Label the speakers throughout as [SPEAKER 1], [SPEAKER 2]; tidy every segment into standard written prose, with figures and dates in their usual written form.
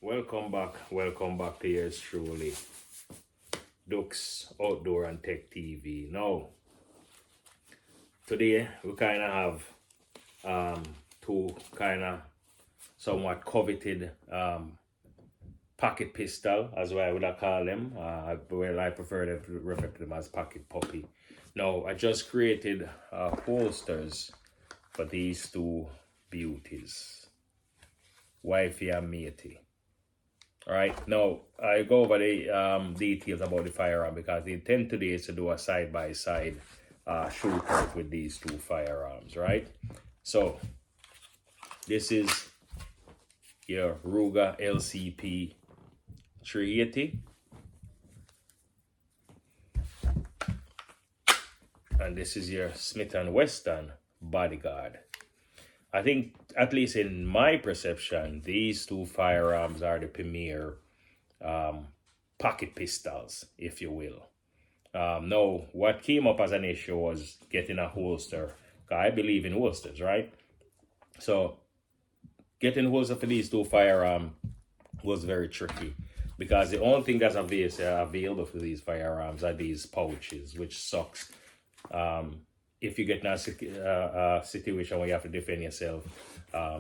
[SPEAKER 1] Welcome back to yours truly, Dux Outdoor and Tech TV. Now, today we kind of have two kind of somewhat coveted pocket pistol, as what I would call them. Well, I prefer to refer to them as pocket puppy. Now, I just created holsters for these two beauties, wifey and matey. All right, now I go over the details about the firearm because the intent today is to do a side-by-side shootout with these two firearms, right? So this is your Ruger LCP 380, and this is your Smith & Wesson Bodyguard. I think, at least in my perception, these two firearms are the premier pocket pistols, if you will. Now, what came up as an issue was getting a holster. I believe in holsters, right? So, getting a holster for these two firearms was very tricky because the only thing that's available for these firearms are these pouches, which sucks. If you get in a situation where you have to defend yourself,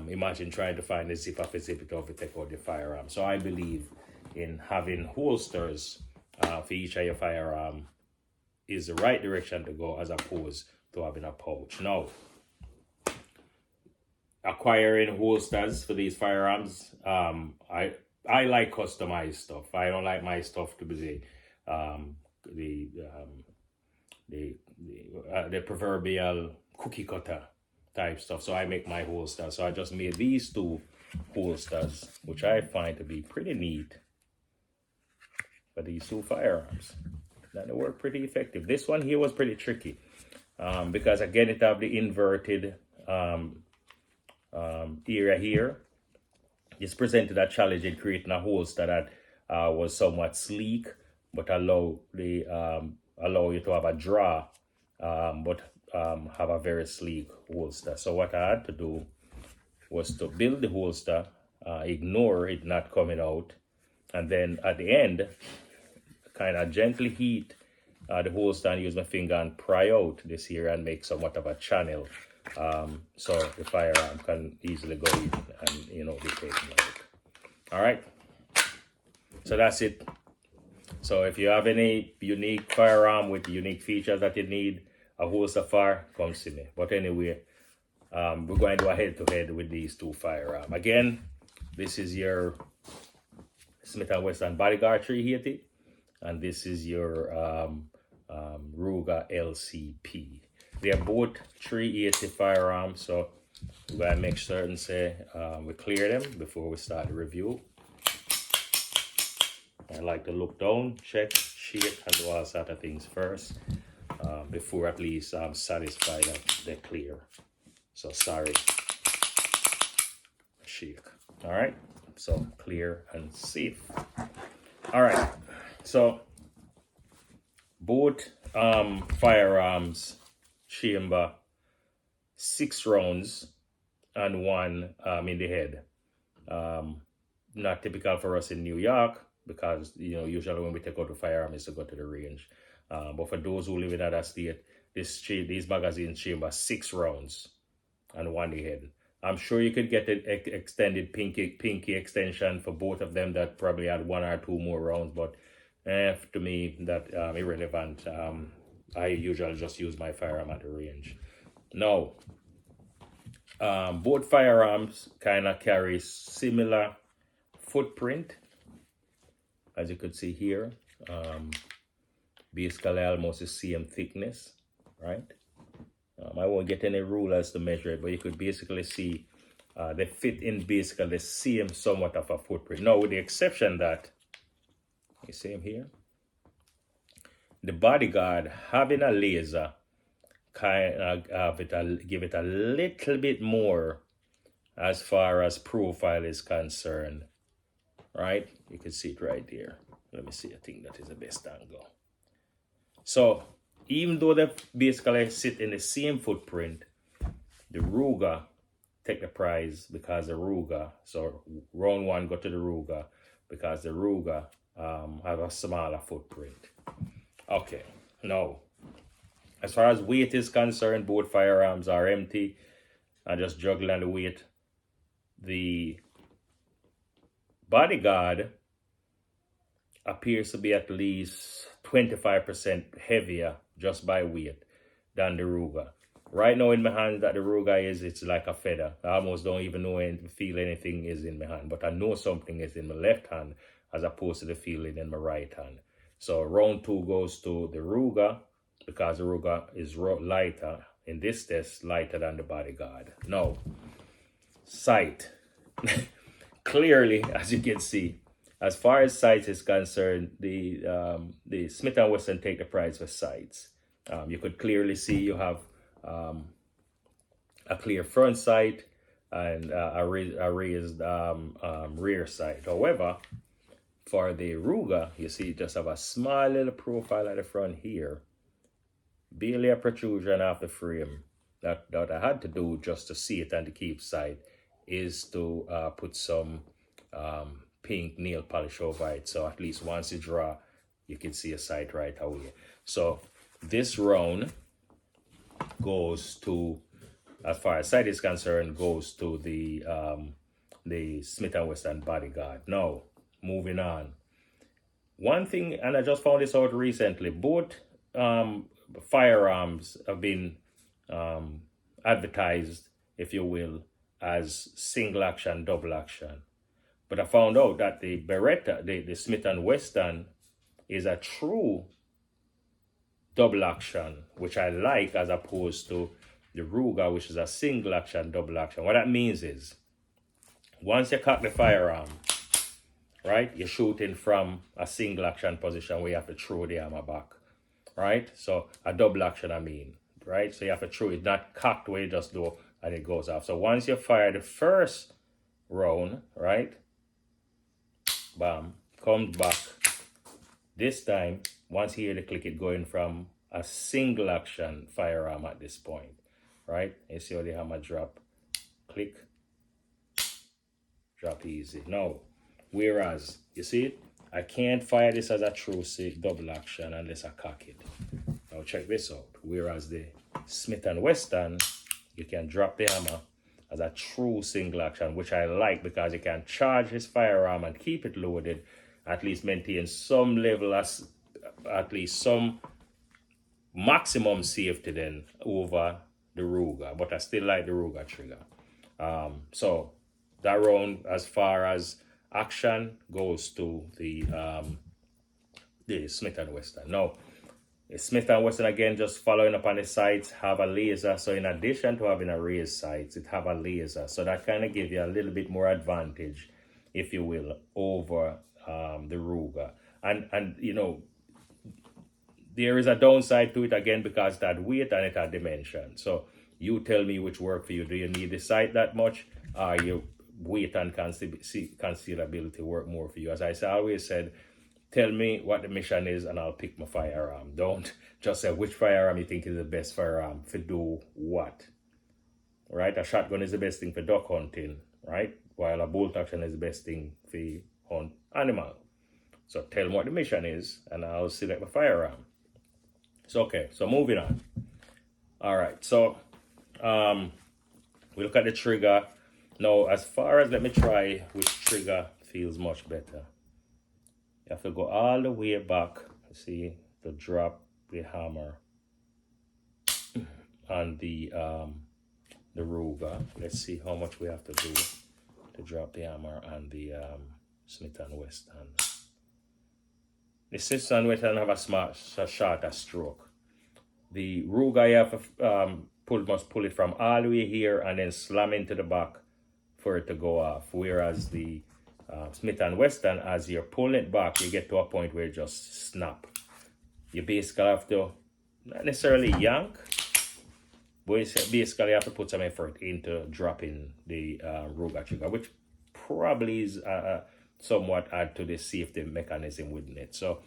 [SPEAKER 1] imagine trying to find a zip off a zip to take out the firearm. So I believe in having holsters for each of your firearm is the right direction to go as opposed to having a pouch. Now, acquiring holsters for these firearms, I like customized stuff. I don't like my stuff to be the proverbial cookie cutter type stuff. So I make my holsters. So I just made these two holsters, which I find to be pretty neat for these two firearms. Now they work pretty effective. This one here was pretty tricky because again it have the inverted area here. This presented a challenge in creating a holster that was somewhat sleek but allow you to have a draw, but have a very sleek holster. So what I had to do was to build the holster, ignore it not coming out, and then at the end, kind of gently heat the holster and use my finger and pry out this here and make somewhat of a channel, so the firearm can easily go in and be taken out. All right, so that's it. So if you have any unique firearm with unique features that you need a holster for, come see me. But anyway, we're going to do a head-to-head with these two firearms. Again, this is your Smith & Wesson Bodyguard 380, and this is your Ruger LCP. They are both 380 firearms, so we're going to make certain we clear them before we start the review. I like to look down, check, shake, and do all sort of things first before at least I'm satisfied that they're clear. So sorry, shake. All right, so clear and safe. All right, so both firearms chamber 6 rounds and 1 in the head. Not typical for us in New York, because usually when we take out the firearm is to go to the range, but for those who live in other state, these magazines chamber 6 rounds and 1 head. I'm sure you could get an extended pinky extension for both of them that probably had 1 or 2 more rounds, but to me that irrelevant. I usually just use my firearm at the range. Now, both firearms kind of carry similar footprint. As you could see here, basically almost the same thickness, right? I won't get any rulers to measure it, but you could basically see they fit in basically the same somewhat of a footprint. Now, with the exception that, you see him here? The Bodyguard having a laser kind of give it a little bit more as far as profile is concerned. Right, you can see it right there. Let me see, I think that is the best angle. So even though they basically sit in the same footprint, the Ruger take the prize because the Ruger. So round 1 go to the Ruger because the Ruger have a smaller footprint. Okay, now as far as weight is concerned, both firearms are empty. I just juggling the weight. The Bodyguard appears to be at least 25% heavier just by weight than the Ruger. Right now in my hand that the Ruger is, it's like a feather. I almost don't even know and feel anything is in my hand, but I know something is in my left hand as opposed to the feeling in my right hand. So round 2 goes to the Ruger because the Ruger is lighter, in this test, lighter than the Bodyguard. Now, sight. Clearly, as you can see, as far as sights is concerned, the Smith & Wesson take the prize for sights. You could clearly see you have a clear front sight and a raised rear sight. However, for the Ruger, you see you just have a small little profile at the front here. Barely a protrusion off the frame. That I had to do just to see it and to keep sight is to put some pink nail polish over it. So at least once you draw, you can see a sight right away. So this round goes to, as far as sight is concerned, goes to the Smith & Wesson Bodyguard. Now, moving on. One thing, and I just found this out recently, both firearms have been advertised, if you will, as single action, double action. But I found out that the Beretta, the Smith & Wesson, is a true double action, which I like, as opposed to the Ruger, which is a single action, double action. What that means is, once you cock the firearm, right, you're shooting from a single action position where you have to throw the hammer back, right? So a double action, I mean, right? So you have to throw it, not cocked where you just do and it goes off. So once you fire the first round, right, bam, comes back. This time, once you hear the click, it going from a single action firearm at this point, right? You see how the hammer drop, click, drop easy. Now, whereas, you see it? I can't fire this as a true double action unless I cock it. Now check this out. Whereas the Smith & Wesson, you can drop the hammer as a true single action, which I like because you can charge his firearm and keep it loaded, at least maintain some level, at least some maximum safety then over the Ruger. But I still like the Ruger trigger. So that round, as far as action, goes to the Smith & Wesson. Now, the Smith & Wesson, again, just following up on the sights, have a laser. So in addition to having a raised sights, it have a laser. So that kind of gives you a little bit more advantage, if you will, over the Ruger. And you know, there is a downside to it, again, because it had weight and it had dimension. So you tell me which work for you. Do you need the sight that much? Or your weight and concealability work more for you? As I always said, tell me what the mission is and I'll pick my firearm. Don't just say which firearm you think is the best firearm for do what. Right? A shotgun is the best thing for duck hunting, right? While a bolt action is the best thing for hunt animal. So tell me what the mission is and I'll select my firearm. So okay, so moving on. All right, so we look at the trigger. Now, as far as, let me try which trigger feels much better. You have to go all the way back, see, to drop the hammer on the Ruger. Let's see how much we have to do to drop the hammer on the Smith & Wesson. The Smith & Wesson have a shorter stroke. The Ruger, you have to must pull it from all the way here and then slam into the back for it to go off. Whereas the Smith & Wesson, as you're pulling it back, you get to a point where it just snap. You basically have to, not necessarily yank, but you basically have to put some effort into dropping the Ruger trigger, which probably is somewhat add to the safety mechanism within it. So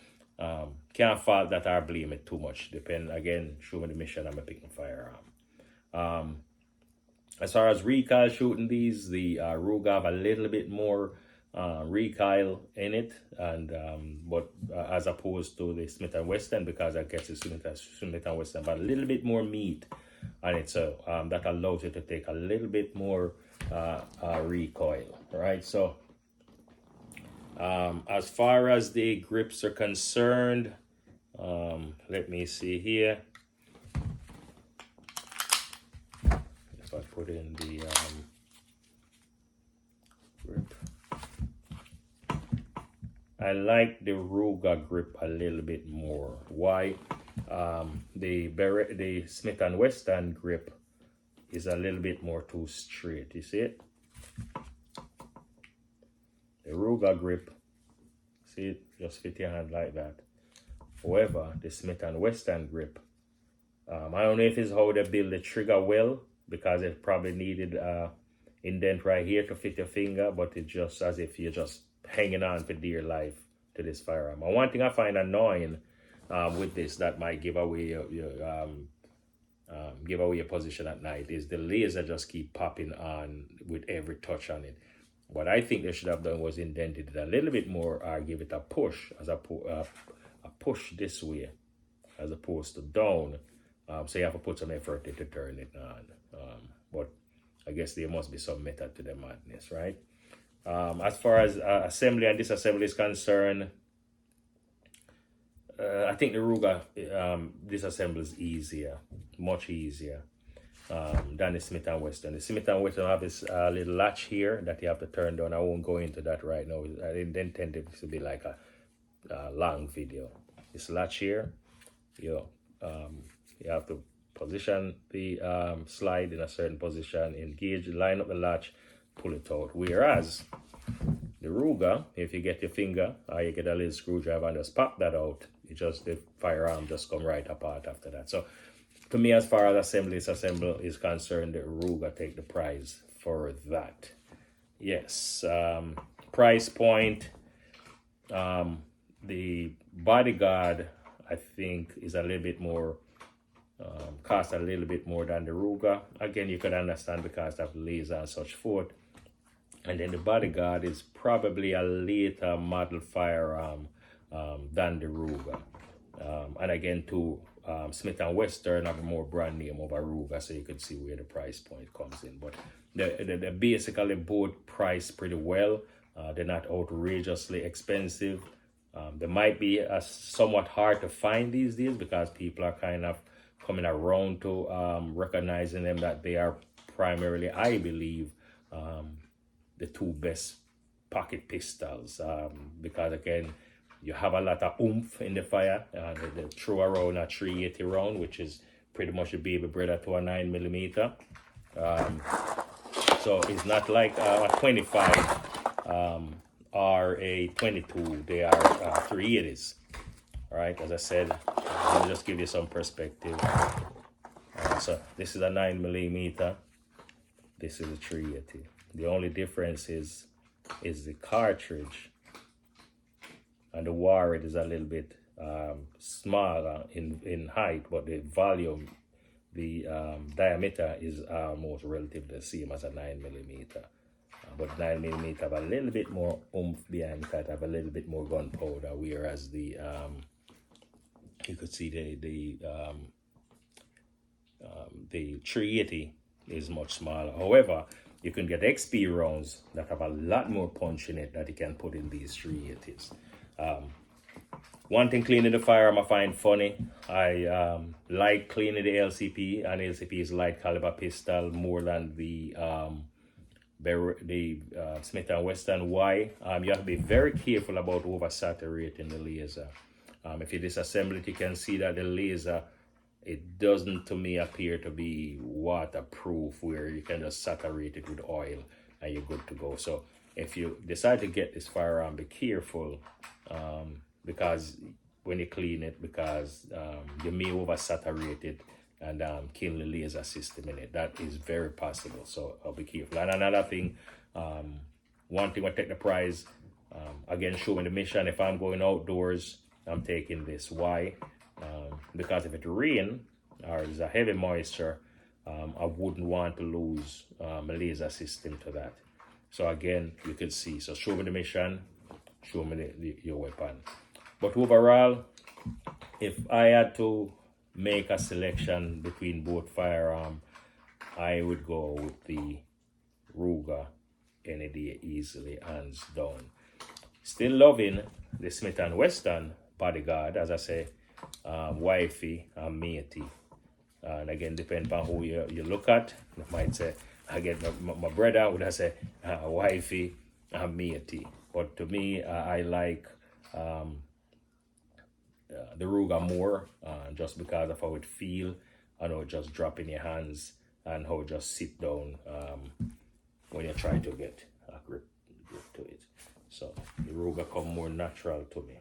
[SPEAKER 1] can't fault that or blame it too much. Depend, again, show me the mission, I'm a picking firearm. As far as recoil shooting these, the Ruger have a little bit more recoil in it, and but as opposed to the Smith & Wesson, because I guess it's Smith & Wesson, but a little bit more meat on it, so that allows it to take a little bit more recoil, right? So as far as the grips are concerned, let me see here. If I put in the grip, I like the Ruger grip a little bit more. Why? The Smith & Wesson grip is a little bit more too straight. You see it? The Ruger grip, see it? Just fit your hand like that. However, the Smith & Wesson grip, I don't know if it's how they build the trigger well, because it probably needed indent right here to fit your finger, but it's just as if you're just hanging on for dear life to this firearm. And one thing I find annoying with this that might give away your position at night is the laser just keep popping on with every touch on it. What I think they should have done was indented it a little bit more, or give it a push, as a push this way as opposed to down. So you have to put some effort to turn it on. But I guess there must be some method to the madness, right? As far as assembly and disassembly is concerned, I think the Ruger disassembly is easier, much easier than the Smith & Wesson. The Smith & Wesson have this little latch here that you have to turn down. I won't go into that right now. I didn't intend it to be like a long video. This latch here, you have to position the slide in a certain position, engage, line up the latch, pull it out. Whereas the Ruger, if you get your finger or you get a little screwdriver and just pop that out, the firearm just come right apart after that. So to me, as far as assembly is concerned, the Ruger take the prize for that. Yes. Price point, the Bodyguard, I think, is a little bit more cost a little bit more than the Ruger. Again, you could understand because of laser and such forth. And then the Bodyguard is probably a later model firearm than the Ruger. And again, too, Smith & Wesson have a more brand name over Ruger, so you could see where the price point comes in. But they're basically both priced pretty well. They're not outrageously expensive. They might be somewhat hard to find these days because people are kind of coming around to recognizing them, that they are primarily, I believe, the two best pocket pistols, because again, you have a lot of oomph in the fire. They throw around a 380 round, which is pretty much a baby brother to a 9mm. So it's not like a 25 or a 22. They are 380s. All right, as I said, let me just give you some perspective. So this is a 9mm. This is a 380. The only difference is the cartridge, and the warhead is a little bit smaller in height, but the volume, the diameter is almost relatively the same as a 9mm. But 9mm have a little bit more oomph behind it, have a little bit more gunpowder, whereas the you could see the 380 is much smaller. However, you can get XP rounds that have a lot more punch in it that you can put in these 380s. One thing cleaning the firearm I find funny. I like cleaning the LCP, and LCP is light caliber pistol more than the Smith & Wesson. Why? You have to be very careful about oversaturating the laser. If you disassemble it, you can see that the laser, it doesn't to me appear to be waterproof, where you can just saturate it with oil and you're good to go. So if you decide to get this firearm, be careful because when you clean it, because you may oversaturate it and kill the laser system in it. That is very possible, so I'll be careful. And another thing, one thing I take the prize, again, showing the mission. If I'm going outdoors, I'm taking this. Why? Because if it rain or there's a heavy moisture, I wouldn't want to lose a laser system to that. So again, you can see, so show me the mission, show me your weapon. But overall, if I had to make a selection between both firearm, I would go with the Ruger any day easily, hands down. Still loving the Smith & Wesson Bodyguard, as I say, wifey and matey. And again, depending on who you look at, you might say, again, my brother would have said wifey and matey. But to me, I like the Ruger more, just because of how it feel, and how it just drop in your hands, and how it just sit down when you try to get a grip to it. So the Ruger come more natural to me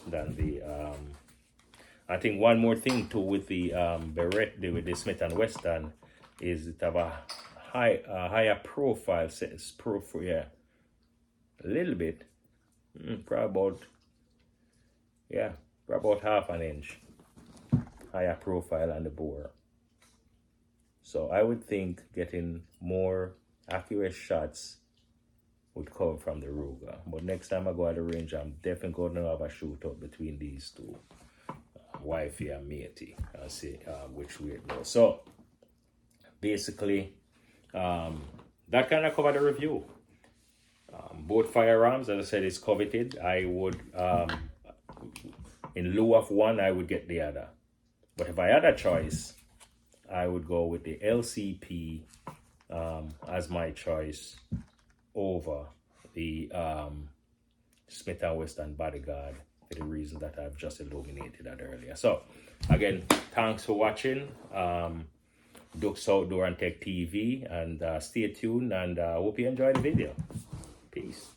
[SPEAKER 1] than the I think one more thing too with the Beretta, with the Smith & Wesson, is it have a higher profile, yeah, a little bit, probably about half an inch higher profile on the bore. So I would think getting more accurate shots would come from the Ruger. But next time I go at the range, I'm definitely going to have a shootout between these two, wifey and matey. I'll see which way it goes. So basically, that kind of covered the review. Both firearms, as I said, is coveted. I would, in lieu of one, I would get the other. But if I had a choice, I would go with the LCP as my choice over the Smith & Wesson Bodyguard, for the reason that I've just illuminated that earlier. So again, thanks for watching Duke's Outdoor and Tech TV, and stay tuned, and hope you enjoyed the video. Peace.